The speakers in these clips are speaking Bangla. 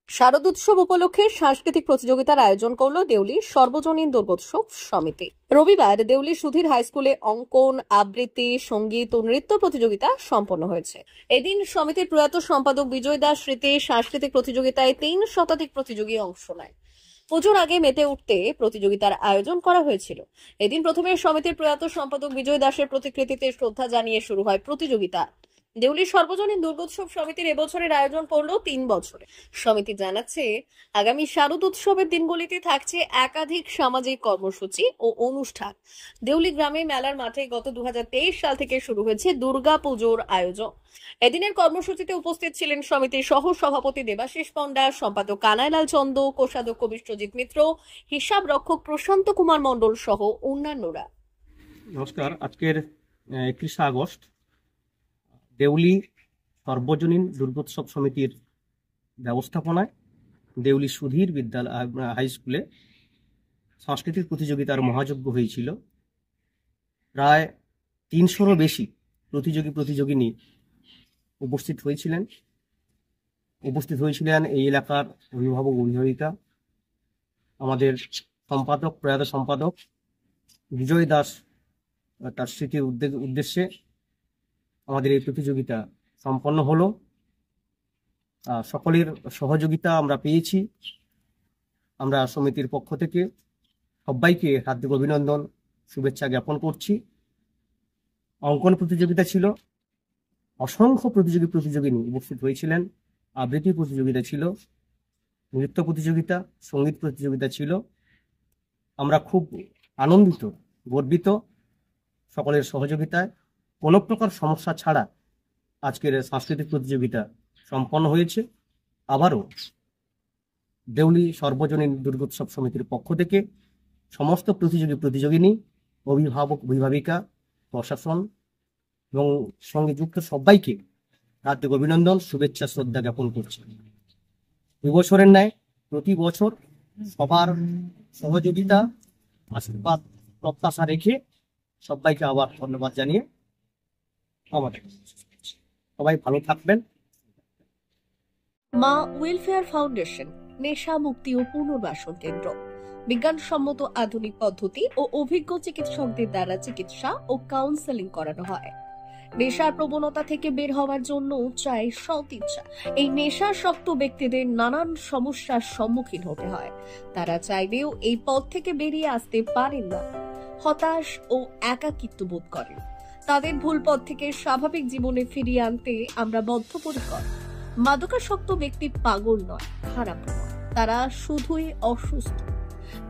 শারদোৎসব উপলক্ষে সাংস্কৃতিক প্রতিযোগিতার আয়োজন করল দেউলি সর্বজনীন দুর্গোৎসব সমিতি। রবিবার দেউলি সুধীর হাই স্কুলে অঙ্কন, আবৃত্তি, সঙ্গীত ও নৃত্য প্রতিযোগিতা সম্পন্ন হয়েছে। এদিন সমিতির প্রয়াত সম্পাদক বিজয় দাস স্মৃতি সাংস্কৃতিক প্রতিযোগিতায় 3 শতাধিক প্রতিযোগী অংশ নেয়। পুজোর আগে মেতে উঠতে প্রতিযোগিতার আয়োজন করা হয়েছিল। এদিন প্রথমে সমিতির প্রয়াত সম্পাদক বিজয় দাসের প্রতিকৃতিতে শ্রদ্ধা জানিয়ে শুরু হয় প্রতিযোগিতা। দেউলি সর্বজনীন দুর্গোৎসব সমিতির এবছরের আয়োজন করলো 3 বছরে। সমিতি জানাচ্ছে, আগামী শারদ উৎসবের দিনগুলিতে থাকছে একাধিক সামাজিক কর্মসূচি ও অনুষ্ঠান। দেউলি গ্রামে মেলার মাঠে গত 2023 সাল থেকে শুরু হয়েছে দুর্গা পুজোর আয়োজন। এদিনের কর্মসূচিতে উপস্থিত ছিলেন সমিতির সহ সভাপতি দেবাশিস পণ্ডা, সম্পাদক কানাইলাল চন্দ, কোষাধ্যক্ষ বিশ্বজিৎ মিত্র, হিসাব রক্ষক প্রশান্ত কুমার মণ্ডল সহ অন্যান্যরা। নমস্কার। আজকের 31 আগস্ট দেউলি সর্বজনীন দুর্গোৎসব সমিতির ব্যবস্থাপনায় দেউলি সুধীর বিদ্যালয় হাই স্কুলে সাংস্কৃতিক প্রতিযোগিতার মহাযজ্ঞ হয়েছিল। প্রায় 300-রও বেশি প্রতিযোগিনী উপস্থিত হয়েছিলেন এই এলাকার অভিভাবক অভিভাবিকা, আমাদের প্রয়াত সম্পাদক বিজয় দাস তার স্মৃতির উদ্দেশ্যে আমাদের এই প্রতিযোগিতা সম্পন্ন হলো। সকলের সহযোগিতা আমরা পেয়েছি। আমরা সমিতির পক্ষ থেকে সবাইকে হার্দিক অভিনন্দন, শুভেচ্ছা জ্ঞাপন করছি। অঙ্কন প্রতিযোগিতা ছিল, অসংখ্য প্রতিযোগিনী উপস্থিত হয়েছিলেন। আবৃত্তি প্রতিযোগিতা ছিল, নৃত্য প্রতিযোগিতা, সঙ্গীত প্রতিযোগিতা ছিল। আমরা খুব আনন্দিত, গর্বিত সকলের সহযোগিতায়। কোনো প্রকার সমস্যা ছাড়া আজকের সাংস্কৃতিক প্রতিযোগিতা সম্পন্ন হয়েছে। আবারও দেউলি সর্বজনীন দুর্গোৎসব সমিতির পক্ষ থেকে সমস্ত প্রতিযোগিনী, অভিভাবক অভিভাবিকা, প্রশাসন এবং সঙ্গে যুক্ত সবাইকে হার্দিক অভিনন্দন, শুভেচ্ছা, শ্রদ্ধা জ্ঞাপন করছি। এবছরের ন্যায় প্রতি বছর সবার সহযোগিতা, আশীর্বাদ প্রত্যাশা রেখে সবাইকে আবার ধন্যবাদ জানিয়ে আমাদের সবাই ভালো থাকবেন। মা ওয়েলফেয়ার ফাউন্ডেশন নেশা মুক্তি ও পুনর্বাসন কেন্দ্র। বিজ্ঞানসম্মত আধুনিক পদ্ধতি ও অভিজ্ঞ চিকিৎসকদের দ্বারা চিকিৎসা ও কাউন্সেলিং করানো হয়। নেশার প্রবণতা থেকে বের হওয়ার জন্য চাই সৎ ইচ্ছা। এই নেশাসক্ত ব্যক্তিদের নানান সমস্যার সম্মুখীন হতে হয়। তারা চাইলেও এই পথ থেকে বেরিয়ে আসতে পারেন না, হতাশ ও একাকিত্ব বোধ করেন। তাদের ভুল পথ থেকে স্বাভাবিক জীবনে ফিরিয়ে আনতে আমরা বদ্ধপরিকর। মাদকাসক্ত ব্যক্তি পাগল নয়, খারাপ নয়, তারা শুধুই অসুস্থ।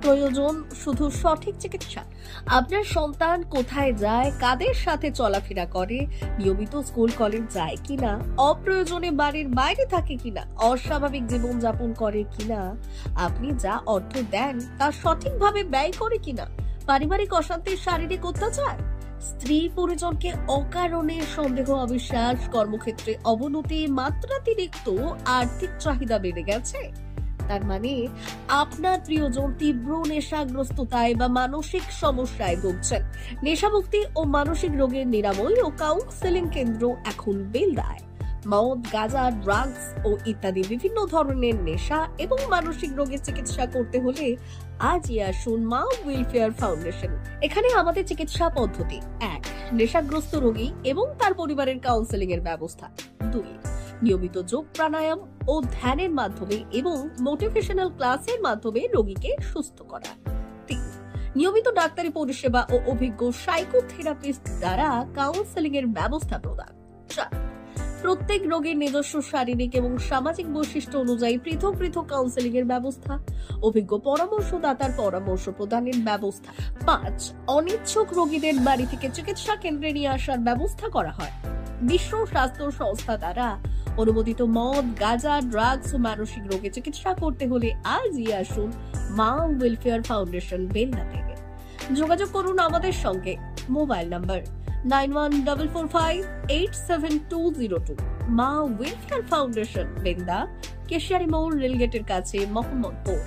প্রয়োজন শুধু সঠিক চিকিৎসা। আপনার সন্তান কোথায় যায়, কাদের সাথে চলাফেরা করে, নিয়মিত স্কুল কলেজ যায় কিনা, অপ্রয়োজনে বাড়ির বাইরে থাকে কিনা, অস্বাভাবিক জীবনযাপন করে কিনা, আপনি যা অর্থ দেন তা সঠিকভাবে ব্যয় করে কিনা, পারিবারিক অশান্তি, শারীরিক অত্যাচার, স্ত্রী পরিজনকে অকারণে সন্দেহ, অবিশ্বাস, কর্মক্ষেত্রে অবনতি, মাত্রাতিরিক্ত আর্থিক চাহিদা বেড়ে গেছে। তার মানে আপনার প্রিয়জন তীব্র নেশাগ্রস্ততায় বা মানসিক সমস্যায় ভুগছেন। নেশামুক্তি ও মানসিক রোগের নিরাময় ও কাউন্সেলিং কেন্দ্র এখন বেলদায়। মদ, গাঁজা, ড্রাগস ও ইত্যাদি বিভিন্ন ধরনের নেশা এবং মানসিক রোগের চিকিৎসা করতে হলে আজই আসুন মা ওয়েলফেয়ার ফাউন্ডেশন। এখানে আমাদের চিকিৎসা পদ্ধতি: 1. নেশাগ্রস্ত রোগী এবং তার পরিবারের কাউন্সেলিং এর ব্যবস্থা। 2. নিয়মিত যোগ, প্রাণায়াম ও ধ্যানের মাধ্যমে এবং মোটিভেশনাল ক্লাসের মাধ্যমে রোগীকে সুস্থ করা। 3. নিয়মিত ডাক্তারি পরিষেবা ও অভিজ্ঞ সাইকোথেরাপিস্ট দ্বারা কাউন্সেলিং এর ব্যবস্থা প্রদান। 4. প্রত্যেক রোগীর নিজস্ব শারীরিক এবং সামাজিক বৈশিষ্ট্য অনুযায়ী পৃথক কাউন্সেলিং এর ব্যবস্থা, অভিজ্ঞ পরামর্শদাতার পরামর্শ প্রদানের ব্যবস্থা। 5. অনিচ্ছুক রোগীদের বাড়ি থেকে চিকিৎসা কেন্দ্রে নিয়ে আসার ব্যবস্থা করা হয়। বিশ্ব স্বাস্থ্য সংস্থা দ্বারা অনুমোদিত মদ, গাঁজা, ড্রাগস ও মানসিক রোগে চিকিৎসা করতে হলে আজই আসুন মা ওয়েলফেয়ার ফাউন্ডেশন বেলদা থেকে। যোগাযোগ করুন আমাদের সঙ্গে। Mobile number 9144587202। মা ওয়েলফেয়ার ফাউন্ডেশন, বেলদা, কেশিয়ারি মোড়, রেলগেটের কাছে, মোহাম্মদপুর।